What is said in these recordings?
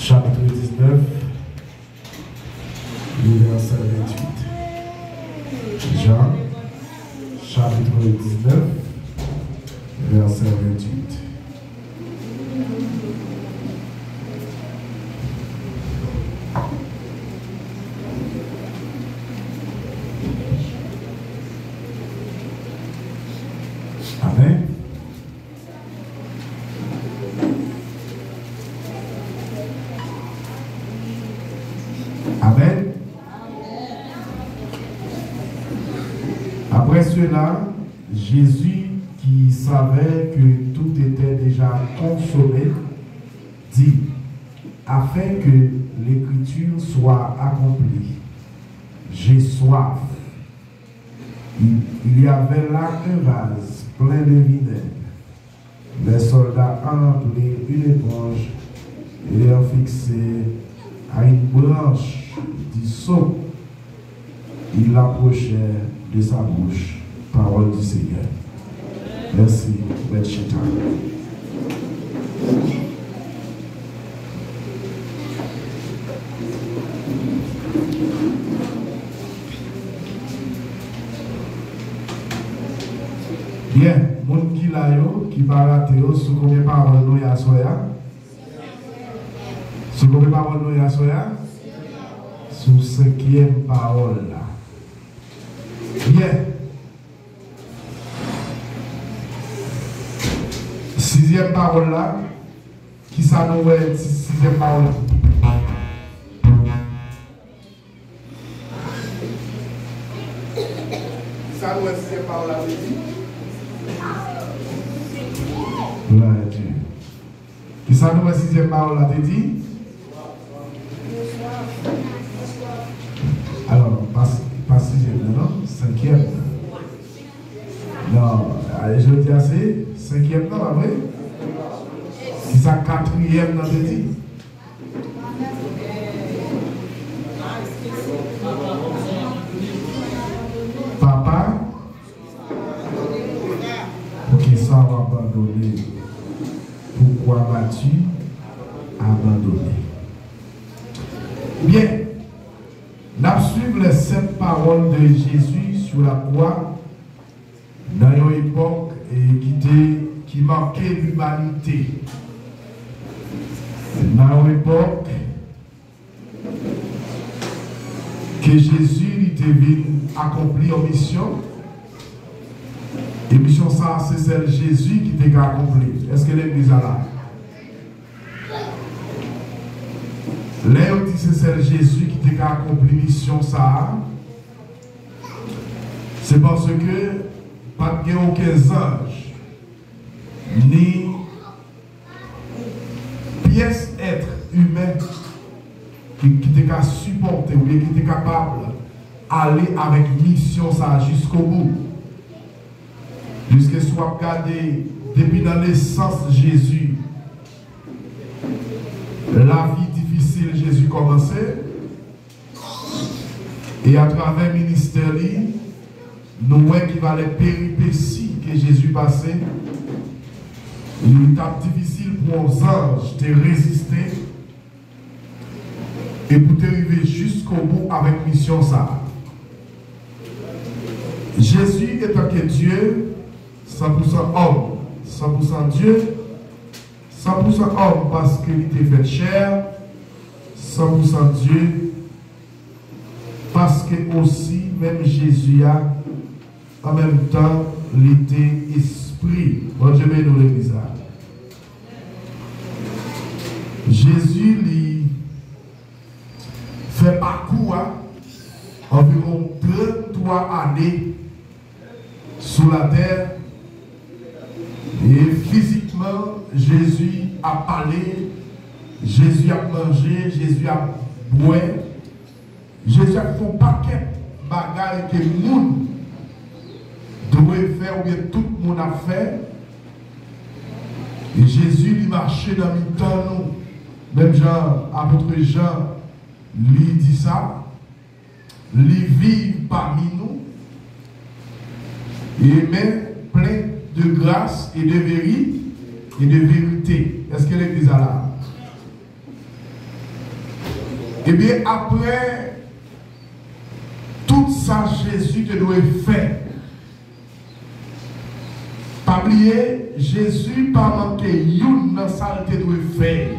chapitre 19, le verset 28. Jean, chapitre 19, verset 28. Amen. Amen. Après cela, Jésus, qui savait que tout était déjà consommé, dit, afin que l'écriture soit accomplie, j'ai soif. Il y avait là un vase plein de vinaigre. Les soldats emplissaient une éponge et les ont fixé à une branche du seau. Il l'approchait de sa bouche. Parole du Seigneur. Merci, Maître Chita. Bien, mon qui l'a yo, qui va rater, sous combien de paroles nous y a soya? Sous combien de paroles nous y a soya? Sous 5e parole là. Bien. 6e parole là. Qui ça nous est 6e parole? Ça nous est 6e parole là, gloire à Dieu. Qui ça nous est 6e parole là, dit? Alors, pas 6e, non? 5e. Non, je dis assez, 5e, non, vrai? Qui ça 4e, non, dit? Papa, pour qui ça va abandonner? Pourquoi vas-tu abandonner? Bien, nous suivons les 7 paroles de Jésus sur la croix dans une époque qui marquait l'humanité. Dans une époque que Jésus était venu accomplir une mission. Et mission ça, c'est celle Jésus qui était accompli. Est-ce que l'église a là? Là, on dit c'est celle Jésus qui était accompli mission ça. C'est parce que pas de aucun ange ni pièce être humain qui était capable de supporter ou qui était capable d'aller avec mission ça jusqu'au bout. Puisque soit regardé depuis dans l'essence de Jésus, la vie difficile Jésus commençait, et à travers le ministère, nous voyons qu'il va les péripéties que Jésus passait. Il était difficile pour les anges de résister et pour arriver jusqu'au bout avec mission ça. Jésus étant que Dieu, 100% homme, 100% Dieu, 100% homme parce qu'il était fait chair, 100% Dieu, parce que aussi, même Jésus a, en même temps, il était esprit. Bon, je vais nous l'église. Jésus, il fait parcours environ 33 années sur la terre. Et physiquement, Jésus a parlé, Jésus a mangé, Jésus a boit, Jésus a fait un paquet de bagages que le monde doit faire ou bien tout le monde a fait. Et Jésus il marchait dans le temps nous. Même Jean, apôtre Jean, lui dit ça. Il vit parmi nous. Et met plein de grâce et de vérité. Est-ce que l'église a là? Eh bien, après tout ça, Jésus te doit faire. Pas oublier, Jésus pas manqué une saleté doit faire.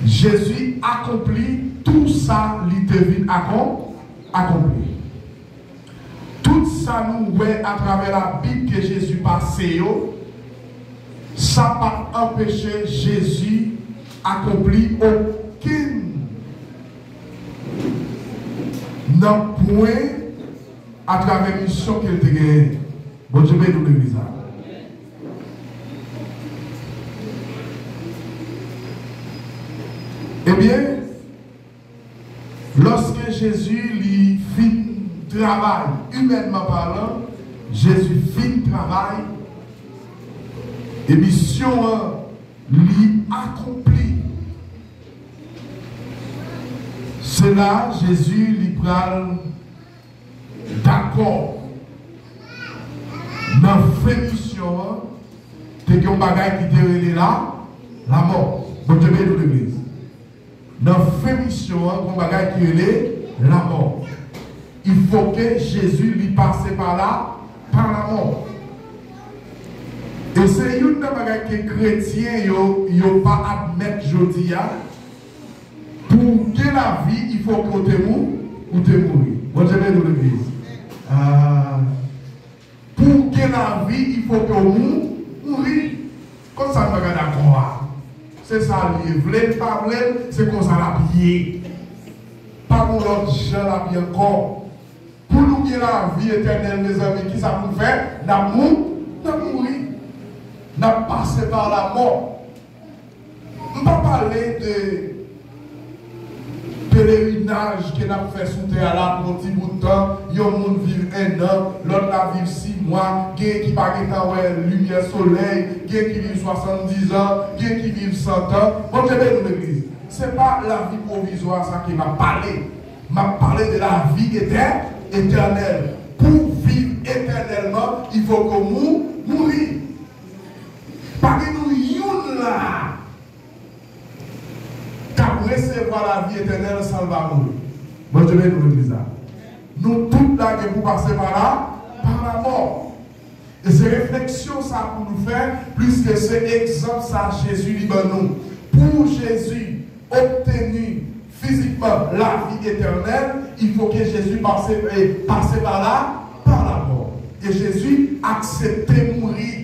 Jésus accomplit tout ça, il devine accompli. Tout ça nous voit à travers la Bible que Jésus passé, ça n'a pas empêché Jésus accomplir aucune point à travers la mission qu'il a gagnée. Bon Dieu, nous l'église. Eh bien, lorsque Jésus lui fit travail, humainement parlant, Jésus fit travail, et mission lui accomplit. C'est là Jésus lui parle d'accord. Dans la mission, tu as un bagage qui te là, la mort. Bon Dieu, nous l'église. Dans la mission, un bagage qui est la mort. Il faut que Jésus lui passe par là, par la mort. Et c'est une bagage que les chrétiens n'ont pas admettre aujourd'hui. Pour que la vie, il faut que tu moures ou tu mourir. Bon Dieu, nous l'église. Pour que la vie, il faut que vous mouriez. Comme ça, nous regardons d'accord. C'est ça, il voulait pas c'est comme ça la pied. Pas pour l'autre gens la pied encore. Pour nous qui la vie éternelle, mes amis, qui ça nous fait? D'amour, d'amour. N'a passé par la mort. On ne va pas parler de pèlerinage qu'on a fait sous terre là pour un petit bout de temps. Il y a un monde qui vit 1 an, l'autre la vit 6 mois, il y a qui pas de lumière soleil, il y a qui vit 70 ans, il y a qui vit 100 ans. Bon, je vais dans l'église. Ce n'est pas la vie provisoire ça qui m'a parlé. M'a parlé de la vie éternelle. Pour vivre éternellement, il faut que nous mourir. Parce que nous sommes là. Car recevoir la vie éternelle sans va mourir. Moi je vais nous le dire. Nous tous là que vous passez par là, par la mort. Et ces réflexions ça pour nous faire, plus que ces exemples ça Jésus libère nous. Pour Jésus obtenir physiquement la vie éternelle, il faut que Jésus passe par là, par la mort. Et Jésus acceptait mourir.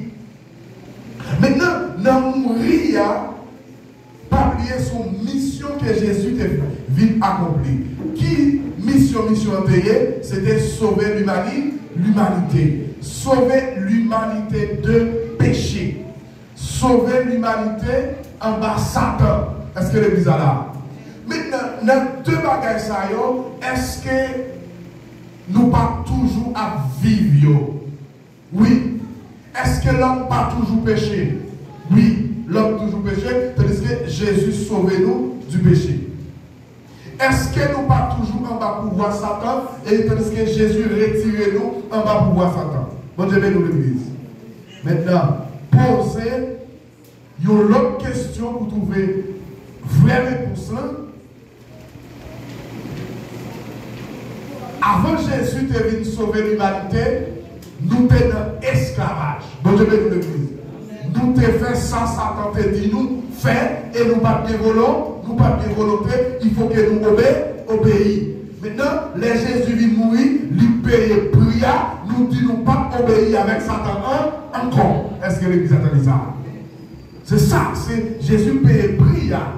Maintenant, dans mourir, pas oublier son mission que Jésus vient accomplir. Qui mission c'était sauver l'humanité. Sauver l'humanité de péché. Sauver l'humanité en bas Satan. Est-ce que l'église est là? Maintenant, dans deux bagages, est-ce que nous pas toujours à vivre? Oui. Est-ce que l'homme pas toujours péché? Oui, l'homme toujours péché, tandis que Jésus sauve nous du péché. Est-ce que nous pas toujours en bas pouvoir Satan et tandis que Jésus retire nous en bas pouvoir Satan? Bon Dieu, nous l'église. Maintenant, posez une autre question pour trouver vraie réponse. Avant Jésus de venir sauver l'humanité, nous sommes dans l'esclavage. Bon Dieu, nous l'église. Nous te fait ça, Satan te dit nous, fait, et nous pas de volonté, il faut que nous obéissons. Maintenant, les Jésus vient mourir, lui paye prière, nous disons pas obéir avec Satan encore. Est-ce que l'église a entendu ça? C'est ça, c'est Jésus paye prière.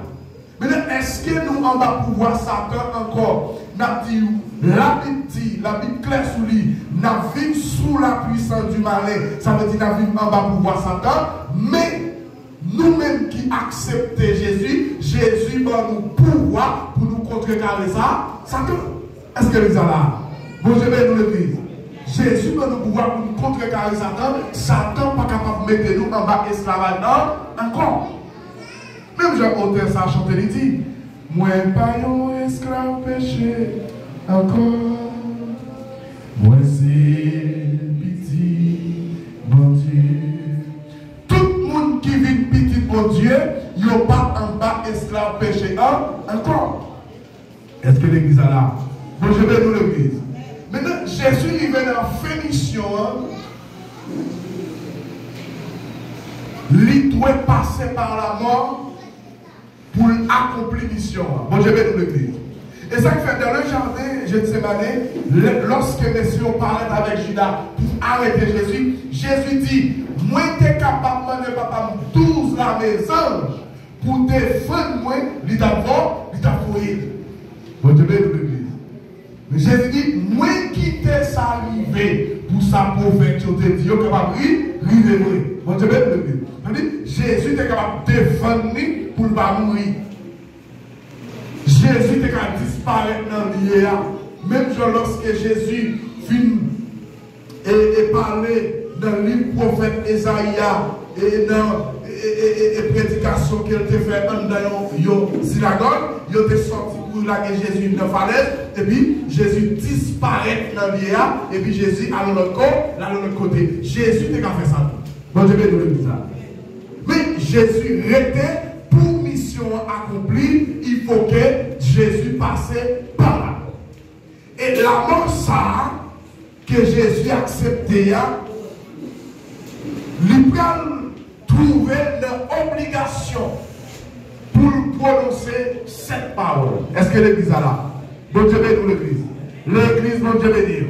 Maintenant, est-ce que nous, on va pouvoir Satan encore? La Bible claire sous lui, n'a vivre sous la puissance du malin, ça veut dire n'a vivre en bas pouvoir Satan, mais nous-mêmes qui acceptons Jésus, Jésus va nous pouvoir pour nous contrecarrer ça, Satan. Est-ce que les là? Bon, je vais nous le dire. Jésus va nous pouvoir pour nous contrecarrer Satan, Satan pas capable de mettre nous en bas esclavage encore. Même Jean-Auteur ça a chanté, il dit, moi pas un esclave péché encore. Moi c'est petit, mon Dieu. Tout le monde qui vit petit, pour Dieu, ils n'ont pas en bas esclave péché encore. Est-ce que l'église est là? Bon, je vais nous l'église. Maintenant, Jésus il vient en fin mission. Il doit passer par la mort pour accomplir la mission. Bon, je vais nous l'église. Et ça fait dans le jardin, Gethsémane, lorsque messieurs parlaient avec Judas pour arrêter Jésus, Jésus dit, moi t'es capable de papa 12 la maison pour défendre moi, il t'a fourré. Bon, je vais nous l'église. Mais Jésus dit, moi qui t'ai salivé pour sa pauvreté, je te dis, yo capable de rire. Bon, je vais nous l'église. Jésus est capable de défendre pour ne pas mourir. Jésus est capable de disparaître dans l'IA. Même lorsque Jésus vient et parler dans le livre prophète Esaïe et dans la prédication qu'il a fait dans la synagogue, il est sorti pour laguer Jésus dans la falaise, et puis Jésus disparaît dans l'IA, et puis Jésus à l'autre côté. Jésus est capable de faire ça. Bon, je vais vous dire ça. Mais Jésus était pour mission accomplie, il faut que Jésus passe par là. Et la mort ça que Jésus a accepté, il peut trouver l'obligation pour prononcer cette parole. Est-ce que l'église est là? Bon Dieu bénit l'église. L'église, bon Dieu bénit.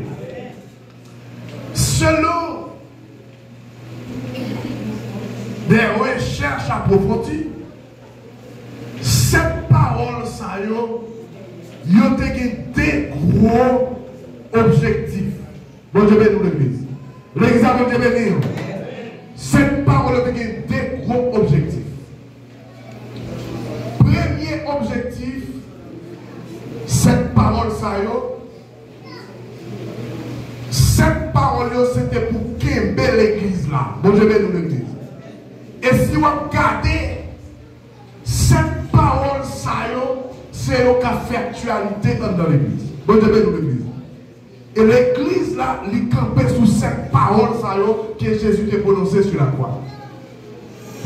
Selon des recherches approfondies, cette parole, ça y a des gros objectifs. Bon Dieu bénit l'église. L'église a bon Dieu bénit. Cette parole a des gros objectifs. Premier objectif, cette parole, ça y cette parole, c'était pour qu'aimer l'église là. Bon Dieu bénit l'église. Et si vous regardez cette parole, c'est au cas factualité dans l'église. Bon Dieu bénit l'église. Et l'église là, il campait sous cette parole que Jésus a prononcée sur la croix.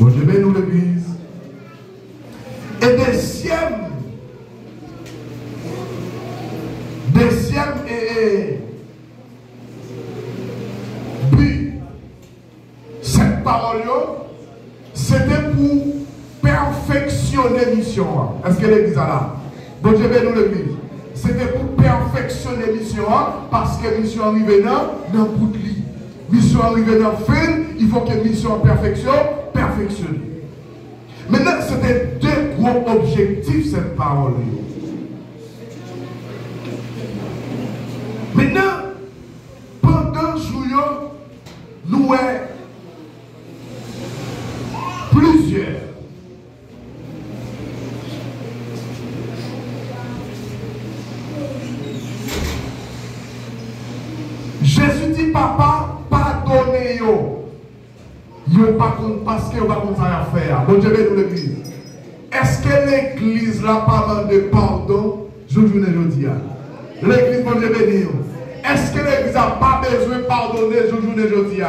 Bon Dieu bénit l'église. Et deuxième but, cette parole c'était pour perfectionner la mission. Est-ce que l'église est là? Bon Dieu bénit l'église. C'était pour perfectionner la mission parce que la mission arrive dans le bout de lit. Mission arrive dans le fin, il faut que la mission perfectionne. Maintenant, c'était deux gros objectifs cette parole. Maintenant, pendant ce jour, nous avons plusieurs. Jésus dit, papa, pardonnez-yo. Yo pas parce que yo pas comme ça à faire. Bon Dieu bénit l'église. Est-ce que l'église là parle de pardon? Je vous dis. L'église, bon Dieu bénit. Est-ce que l'église n'a pas besoin de pardonner? Je vous dis.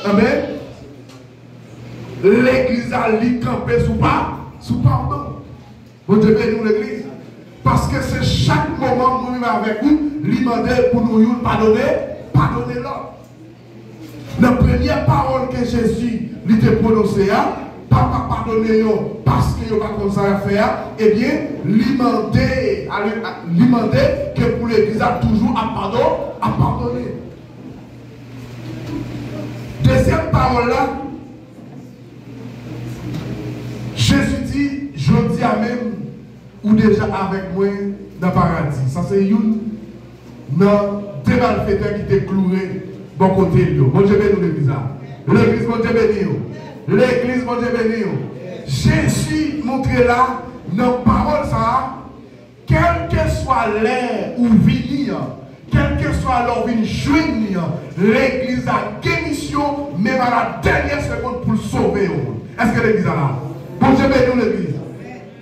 Amen. L'église a lui campé sous pardon. Bon Dieu bénit l'église. Parce que c'est chaque moment où nous vivons avec vous, lui demander pour nous pardonner l'autre. La première parole que Jésus lui a prononcée, papa pardonnez-nous parce qu'il n'y a pas comme ça à faire, eh bien, lui demander que pour l'église a toujours à pardonner. Deuxième parole là, Jésus dit, je dis à même, ou déjà avec moi dans le paradis. Ça c'est une dans deux malfaiteurs qui étaient cloués bon côté. Bon Dieu bénit l'église. L'église, bon Dieu bénit. L'église, bon Dieu bénit. Jésus montre là, dans la parole ça, quel que soit l'air ou venir, quel que soit leur venir joindre, l'église a une mission, même à la dernière seconde pour sauver. Est-ce que l'église a là? Bon Dieu bénit l'église.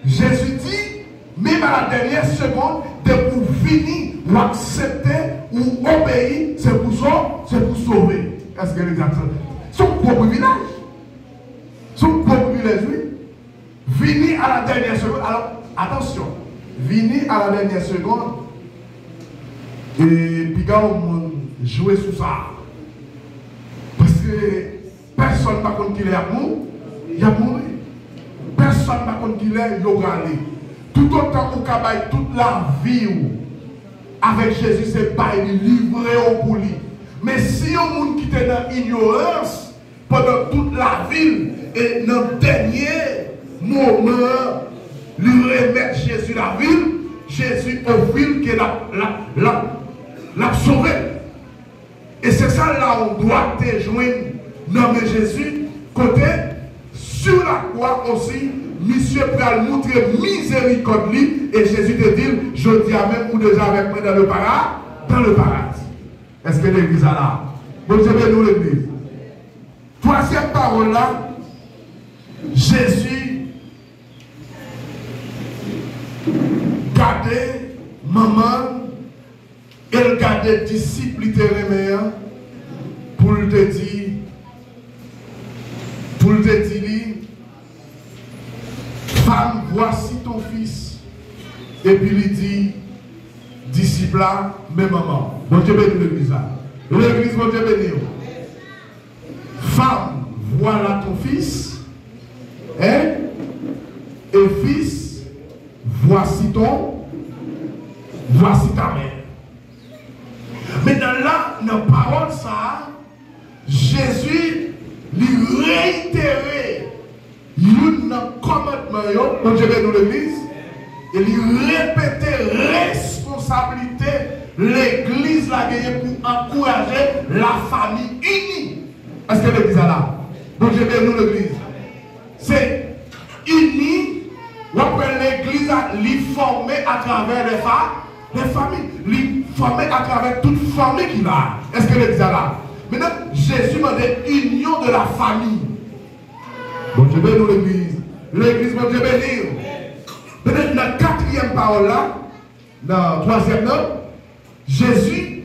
Jésus dit, même à la dernière seconde, de pour finir, ou accepter, ou obéir, c'est pour sauver. Est-ce que l'église a ça? Son gros privilège. Son gros privilège. Jésus, vini à la dernière seconde. Alors, attention, vini à la dernière seconde, et puis quand on jouait sur ça, parce que personne ne va contre qui il a mouru, il a mouru. Personne ne va contre qui il a allé. Tout autant qu'on travaille toute la vie avec Jésus, c'est pas livré au coulis. Mais si on monde qui était dans l'ignorance pendant toute la vie et dans le dernier moment, lui remettre Jésus la ville, Jésus offre qu'il l'a sauvé. Et c'est ça là où on doit te joindre, nommer Jésus, côté sur la croix aussi, monsieur peut montrer miséricorde et Jésus te dit, je dis à même ou déjà avec moi dans le paradis. Est-ce que l'église a là? Bon Dieu, nous l'église. Troisième parole là, Jésus gardait maman, elle gardait disciples littéraires pour te dire, femme, voici ton fils. Et puis il dit, disciple là, mais maman. Bon Dieu béni l'église là. L'église, bon Dieu béni. Femme, voilà ton fils. Hein? Et fils, voici ta mère. Mais dans la parole ça, Jésus lui réitérait un commandement, bon Dieu béni l'église, et lui répétait responsabilité l'église l'a gagné pour encourager la famille unie. Est-ce que l'église est là? Bon Dieu béni l'église. C'est uni, ou après l'église lui formé à travers les familles, lui formé à travers toute famille qu'il a. Est-ce que l'église est là? Maintenant, Jésus m'a dit union de la famille. Bon Dieu béni l'église. L'église, bon Dieu béni. Peut-être dans la quatrième parole là, dans la troisième note, Jésus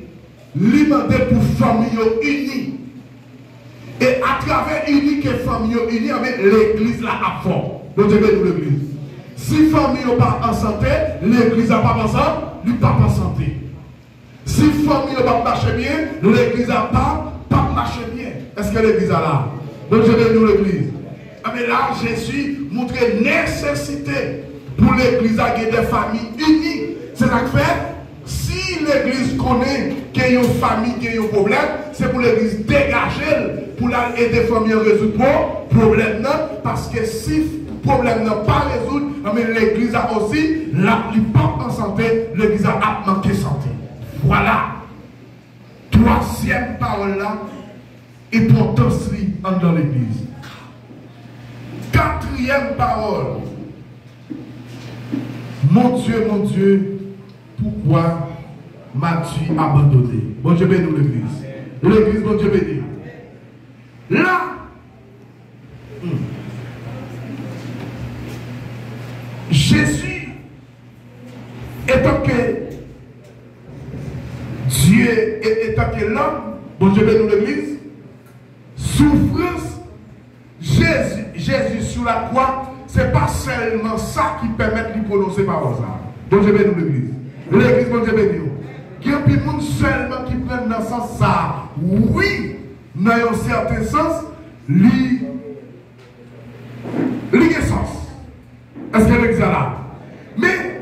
lui demandait pour famille unie. Et à travers unique et famille unie, l'église là a fort. Bon Dieu béni l'église. Si famille n'est pas en santé, l'église n'a pas ensemble, lui pas en santé. Si famille n'est pas marché bien, l'église n'a pas marché bien. Est-ce que l'église a là? Donc je vais nous l'église. Mais là, Jésus montrait nécessité pour l'église à des familles unies. C'est ça que fait. Si l'église connaît qu'il y a une famille qui a un problème, c'est pour l'église dégager pour aider les familles à résoudre le problème. Parce que si le problème n'est pas résolu, l'église a aussi, la pas en santé, l'église a manqué santé. Voilà. Troisième parole là, importance dans l'église. Quatrième parole. Mon Dieu, pourquoi m'as-tu abandonné? Bon Dieu béni l'église. L'église, bon Dieu béni. Là, Jésus, étant que Dieu, étant que l'homme, bon Dieu béni l'église, souffrance, Jésus sur la croix, ce n'est pas seulement ça qui permet de prononcer parole ça. Bon Dieu béni l'église. L'église, bon Dieu béni. Il y a des gens seulement qui prennent dans ce sens ça. Oui, dans un certain sens, l'essence. Est-ce que l'église est là? Mais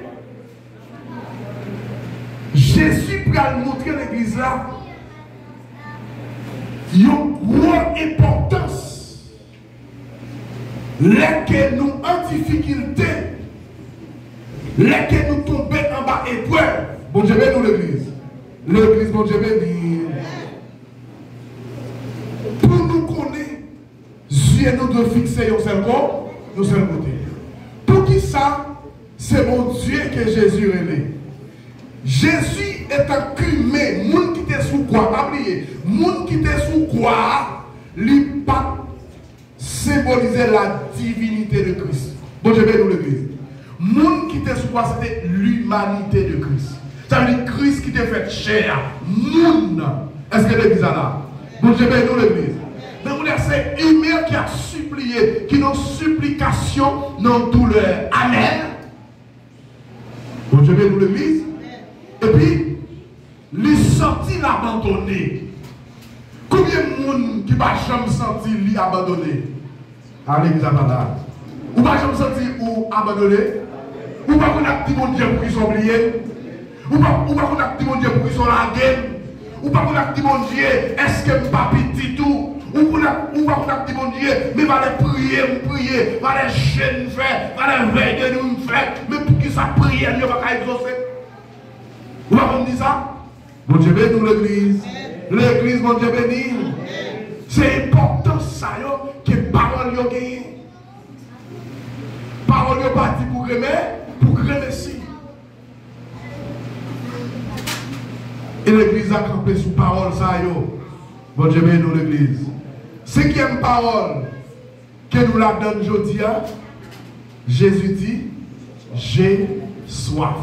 Jésus peut montrer l'église là. Il y a une grande importance. Lesquels nous en difficulté, lesquels nous tombons en bas épreuve. Bon Dieu béni l'église. L'église, bon Dieu béni. Pour nous connaître, Dieu nous doit fixer un seul côté. Pour qui ça? C'est mon Dieu que Jésus est. Jésus est un crimé. Moun qui était sous quoi? Pas oublier. Moun qui était sous quoi? Lui pas symboliser la divinité de Christ. Bon Dieu béni l'église. Moun qui était sous quoi? C'était l'humanité de Christ. Ça veut dire Christ qui t'a fait chair. Moun. Est-ce que l'église est là? Bon Dieu béni l'église. Donc c'est humain qui a supplié prier, qui n'ont supplication, non douleur. Amen. Bon Dieu bénit l'église. Et puis, les sorties l'abandonner. Combien de monde qui va jamais sentir l'abandonner à l'église à Bala? Ou pas jamais sentir ou abandonner? Ou pas qu'on a dit mon Dieu pour qu'ils sont oubliés? Ou pas qu'on a dit mon Dieu pour qu'ils sont largués? Ou pas qu'on a dit mon Dieu, est-ce que je pas petit tout? Ou pas qu'on a dit mon Dieu, mais va les prier, va les chaînes faire, va les veiller de nous faire, mais pour qui ça prier, il ne va pas exaucer. Ou pas qu'on dit ça? Mon Dieu bénit l'église. L'église, mon Dieu bénit. C'est important ça, que parole yo gagne. Parole yo parti pour remercier. Et l'église a campé sous parole ça yo. Bon Dieu bénit l'église. Cinquième parole que nous la donne aujourd'hui, Jésus dit, j'ai soif.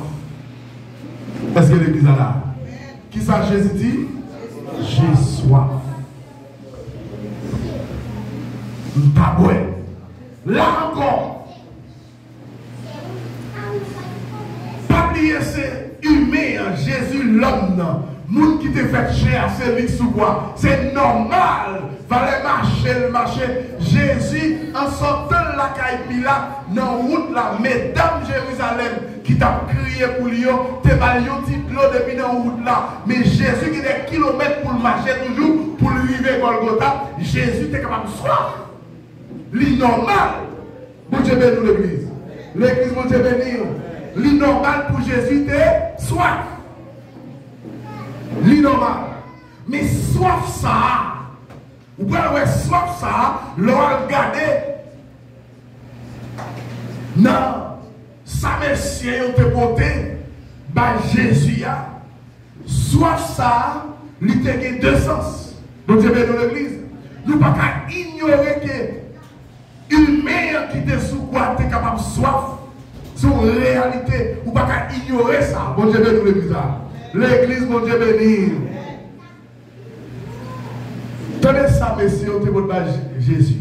Est-ce que l'église a là? Qui ça Jésus dit? J'ai soif. Là encore, pas oublier c'est humain, Jésus l'homme, monde qui te fait chair, c'est lui sous quoi. C'est normal, fallait marcher. Jésus, en sortant de la Caïpila, dans la route là, mesdames Jérusalem, qui t'a crié pour lui, t'es mal yon petit l'eau depuis dans la route là. Mais Jésus qui est des kilomètres pour marcher toujours, pour lui arriver Golgotha, Jésus était capable de soif. L'innormal, bon Dieu bénit l'église. L'église, bon Dieu bénit. L'innormal pour Jésus, était soif. L'innormal. Mais soif ça, ou bien soif ça, l'on regarde. Non, ça messieurs te porté, bah Jésus a. Soif ça, il a deux sens. Bon Dieu bénit l'église. Nous ne pouvons pas ignorer que humain qui te sous quoi tu es capable de soif, c'est une réalité. Ou pas qu'à ignorer ça. Bon Dieu béni l'église. L'église, bon Dieu béni. Tenez ça, messieurs, on te montre Jésus.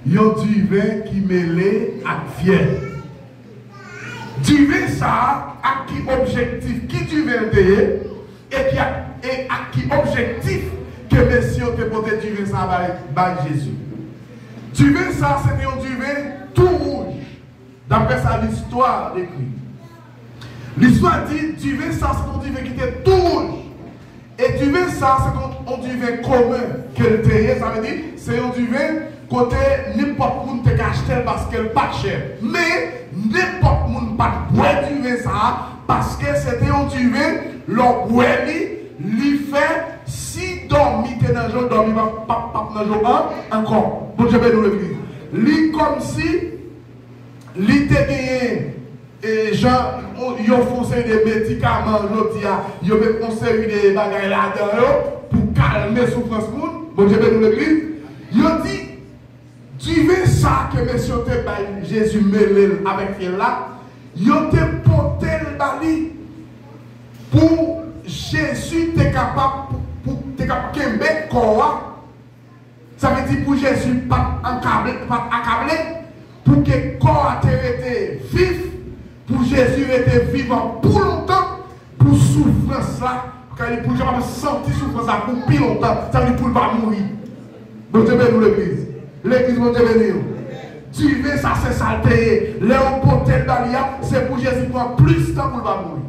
Il y a du vin qui mêlé à fiel. Du vin ça, à qui objectif, qui du vin et à qui objectif que messieurs te montre du vin ça par Jésus. Du vin, ça, c'était un du vin tout rouge. D'après ça, l'histoire décrit. L'histoire dit, du vin, ça, c'est un du vin qui était tout rouge. Et du vin, ça, c'est un du vin commun qu'elle payait. Ça veut dire, c'est un du vin côté n'importe qui te acheté parce qu'elle n'est pas cher. Mais n'importe qui ne peut pas boire du vin, ça, parce que c'était un du vin, l'on boit, lui fait, si dormi, t'es dans le jour, dormi, pas dans le jour, encore. Bon, je vais nous l'église. Lui, comme si, lui, t'es gagné, et gens, ils ont foncé des médicaments, ils ont conseillé des bagages là-dedans, pour calmer la souffrance. Bon, je vais nous l'église. Ils ont dit, tu veux ça que monsieur Jésus mêlé avec elle là, ils ont porté le bali pour Jésus t'es capable de corps. Ça veut dire pour Jésus pas accablé, pour que corps été vif, pour Jésus était vivant pour longtemps, pour souffrance là, pour jamais sentir souffrance là pour plus longtemps, ça veut dire pour ne pas mourir. Bon Dieu bénit l'église. L'église, bon Dieu bénit. Tu veux ça, c'est saleté. Léon Potel Dalia, c'est pour Jésus prendre plus de temps pour ne pas mourir.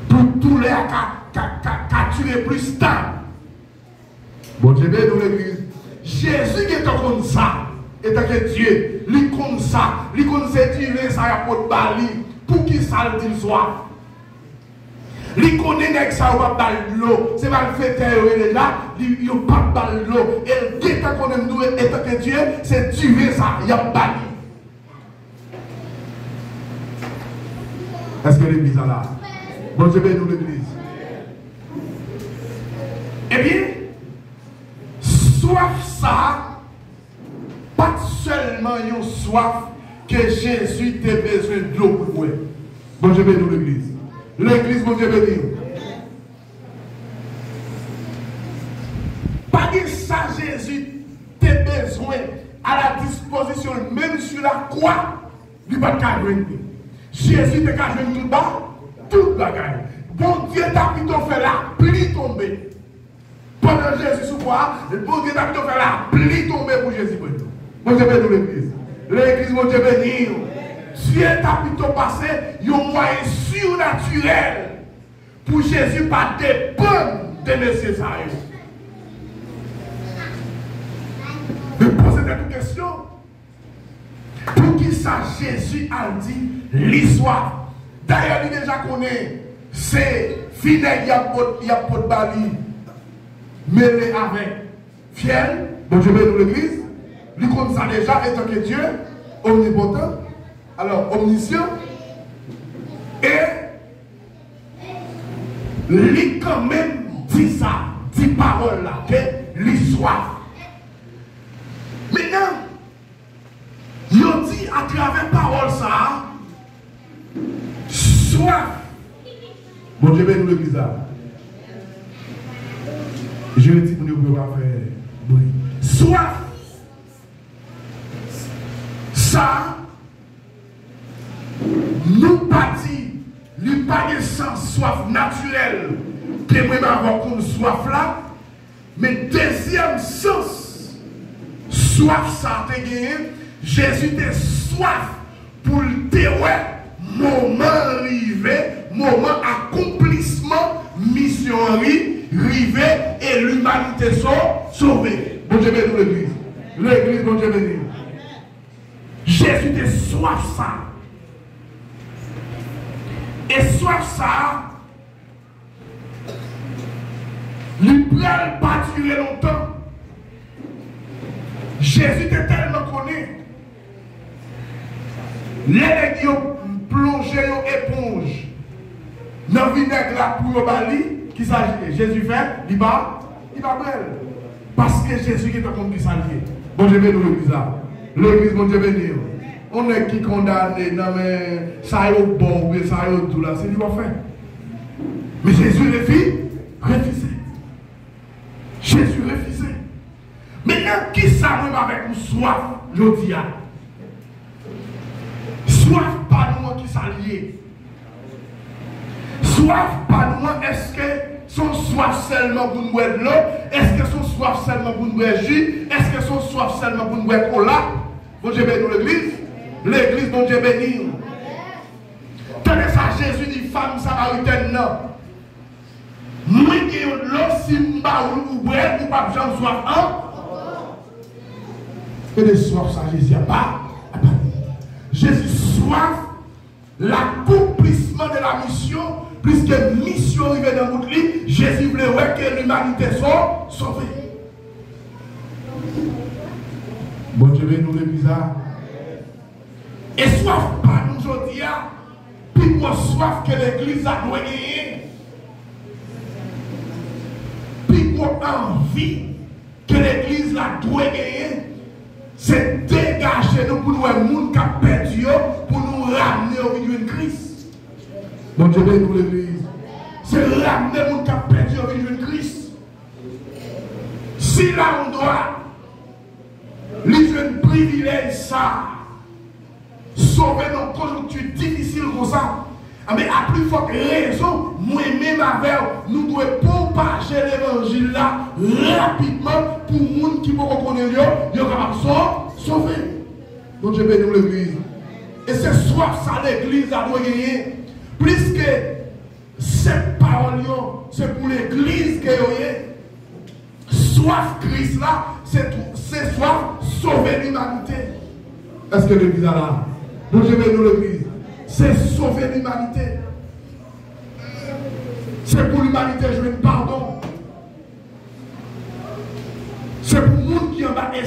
Pour tous les cas tuer plus de temps. Bon Dieu bénit l'église. Jésus qui est comme ça, et tant que Dieu, lui comme ça, lui comme c'est Dieu, ça y a pas de bali, pour qui ça le dit soit. Lui connaît que ça va pas de l'eau, c'est mal fait déjà, il n'y a pas de l'eau. Et dès qu'on aime nous, et tant que Dieu, c'est Dieu ça, il y a bali. Est-ce que l'église est là? Bon Dieu bénit l'église. Eh bien, soif ça, pas seulement une soif que Jésus a besoin de l'eau pour boire. Bon Dieu bénit l'église. L'église, bon Dieu bénit. Pas que ça, Jésus a besoin à la disposition, même sur la croix, il va pas de Jésus te cache tout bas, tout bagaille. Bon Dieu t'a plutôt fait la pluie tomber. Pendant Jésus sous croix, bon Dieu t'a plutôt fait la pluie tomber pour Jésus. Bon Dieu béni l'église. L'église, bon Dieu béni. Dieu t'a plutôt passé un moyen surnaturel pour Jésus pas dépendre de nécessaire. Je pose cette question. Pour qui ça Jésus a dit l'histoire. D'ailleurs, il déjà connaît c'est vinaigre, il y a pas de bali mêlé avec fiel. Donc je vais dans l'église. Il connaît ça déjà étant que Dieu omnipotent, alors omniscient. Et il quand même dit ça, dit parole là, que l'histoire. Maintenant, il dit à travers parole ça, soif. Bon Dieu béni l'église là. Je le dis pour ne pas faire bruit. Soif. Ça, nous partis, il pas de sens soif naturel que moi avoir comme soif là, mais deuxième sens, soif ça te gagné, Jésus te soif pour le terroir, moment arrivé, moment accomplissement, mission arrivé et l'humanité sauvée. Bon Dieu béni l'église. L'église, bon Dieu béni. Jésus te soif ça. Et soif ça, il ne peut pas durer longtemps. Jésus te tellement connu. Les gens ont plongé une éponge dans le vinaigre là pour bali. Qui s'agit Jésus fait, il va belle. Parce que Jésus est un compte qui s'allie. Bon Dieu béni l'église là. L'église, bon Dieu béni. On est qui condamné, non mais ça y est bon, ça y est tout là, c'est lui qui va faire. Mais Jésus refusé. Jésus refusé. Maintenant, qui ça même avec nous soif, je dis à. Soif pas nous qui s'allie. Soif pas nous, est-ce que son soif seulement pour nous boire de l'eau? Est-ce que son soif seulement pour nous boire jus? Est-ce que son soif seulement pour nous boire cola? Bon Dieu béni l'église. L'église, bon Dieu béni. Tenez ça, Jésus dit femme samaritaine, non. Moi qui ai l'eau, si je ou boire, ou pas besoin de soif, hein? Et de soif, ça, Jésus n'a pas. Jésus soif l'accomplissement de la mission, puisque mission arrivée dans notre lit, Jésus voulait que l'humanité soit sauvée. Bon Dieu béni l'église. Et soif pas nous aujourd'hui, puis moi soif que l'église a doit gagner. Puis moi envie que l'église a doit gagner. C'est dégager nous pour nous un monde qui a perdu, pour nous ramener au milieu de Christ. Bon Dieu béni pour l'église. C'est ramener le monde qui a perdu au milieu de Christ. Si là on doit, les jeunes privilèges ça. Sauver nos conjonctures difficiles comme ça. Mais à plus forte raison, moi-même avec nous devons propager l'évangile là rapidement pour les gens qui vont connaître, ils vont sauver. Donc je bénis l'église. Et c'est soif ça l'église a doit gagner. Plus que cette parole, c'est pour l'église que soif Christ là, c'est soif sauver l'humanité. Est-ce que l'église a là? Donc je bénis l'église. C'est sauver l'humanité. C'est pour l'humanité jouer pardon. C'est pour les gens qui ont été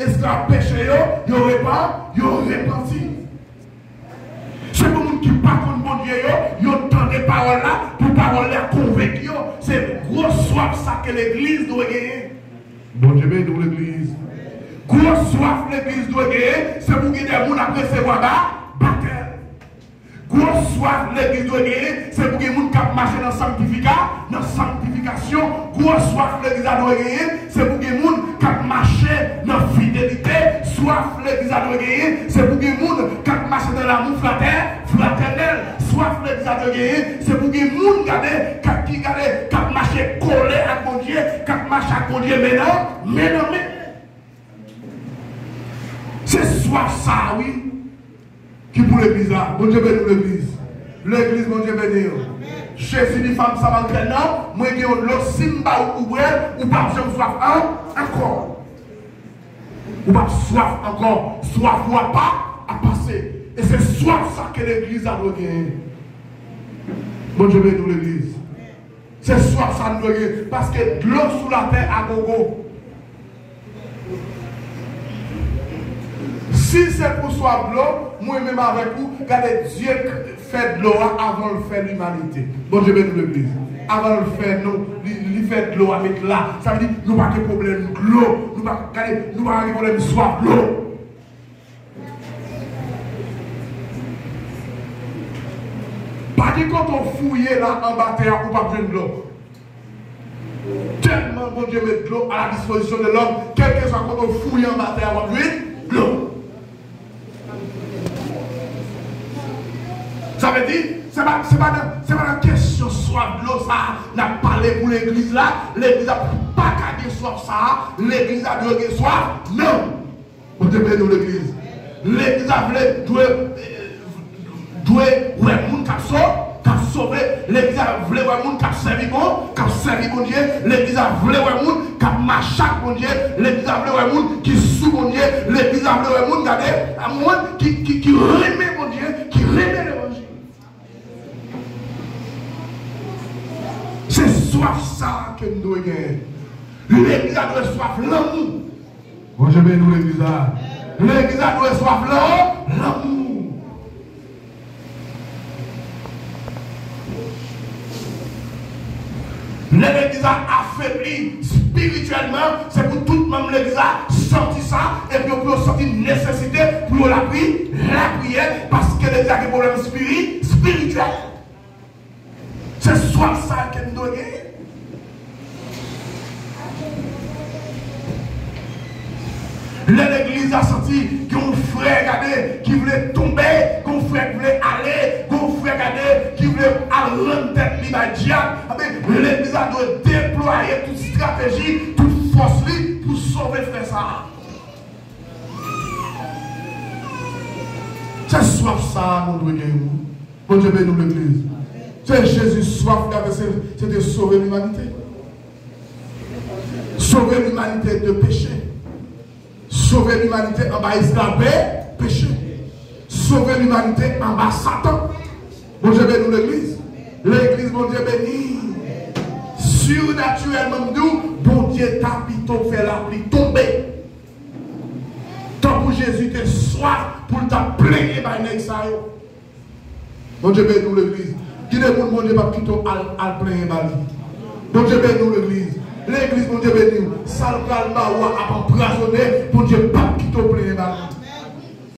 esclaves péchés, ils ont repenti. C'est pour les gens qui ne sont pas contre mon Dieu, ils ont entendu des paroles là, pour paroles là convaincre. C'est grosse soif ça que l'église doit gagner. Bon Dieu bénis l'église. Grosse soif l'église doit gagner, c'est pour que les gens après recevoir baptême. Grosse soif l'église doit gagner, c'est pour que les gens marchent dans la sanctification. Grosse soif l'église doit gagner, c'est pour que les gens marchent dans la fidélité. soif l'église a de gagner, c'est pour que les gens qui marchent dans l'amour fraternel. Soif l'église a de gagner, c'est pour que les gens qui marchent collés à mon Dieu, qui marchent à mon Dieu maintenant. C'est soif ça, oui, qui pour l'église là. Bon Dieu bénit l'église. L'église, mon Dieu bénit. Jésus dit femme samaritaine, moi qui ai l'autre simba ou pas soif encore. Ou pas soif encore. Soif ou pas à passer. Et c'est soif ça que l'église a gagné. Bon Dieu bénit l'église. C'est soif ça nous gagner. Parce que l'eau sous la terre à gogo. Si c'est pour soif de l'eau, moi-même avec vous, regardez Dieu fait de l'eau avant de faire l'humanité. Bon Dieu bénit l'église. Avant de faire nous, il fait de l'eau avec là. Ça veut dire nous n'avons pas de problème de l'eau. Nous n'avons pas de problème de soif de l'eau. Pas dit quand on fouille là en bas terre, on pas besoin de l'eau. Tellement bon Dieu met de l'eau à la disposition de l'homme, quel que soit quand on fouille en bas terre, on va besoin de l'eau. Ça veut dire, c'est pas la question soif de l'eau, ça n'a parlé pour l'église là, l'église n'a pas gagné soif ça, l'église a gagné soif, non. On te bénit l'église. L'église a doué, ouais, moun qui a sauvé, l'église a voulu, ouais, moun qui a servi mon Dieu, l'église a voulu, ouais, moun qui a marché mon Dieu, l'église a voulu, ouais, moun qui sous mon Dieu, l'église a voulu, ouais, moun qui remet mon Dieu, qui remet l'évangile. C'est soif ça que nous devons gagner. L'église a doit soif l'amour. Bon, je vais nous l'église là. L'église a doit soif l'amour. L'église a affaibli spirituellement. C'est pour tout le monde l'église a senti ça. Et puis on peut sentir une nécessité pour la prière. Parce que l'église a des problèmes spirituels. C'est soit ça qu'elle nous donne. L'église a senti qu'on frère regardez, qui voulait tomber, qu'on frère qui voulait aller, qu'on frère regardez, qui voulait aller en tête du diable. L'église a dû déployer toute stratégie, toute force pour sauver frère ça. C'est soit ça nous devons gagner. Bon Dieu bénit l'église. C'est Jésus soif, c'est de sauver l'humanité. Sauver l'humanité de péché. Sauver l'humanité en bas esclavage, péché. Sauver l'humanité en bas Satan. Bon Dieu bénit l'église. L'église, bon Dieu bénit. Surnaturellement, nous, bon Dieu t'a plutôt fait la pluie tomber. Tant pour Jésus te soif pour t'appeler par l'examen. Bon Dieu bénit l'église. Qui ne vous demande pas plutôt à plein bali. Bon Dieu bénit l'église. L'église, bon Dieu bénit. Salve calma ou à empoisonner. Bon Dieu pas plutôt plein bali.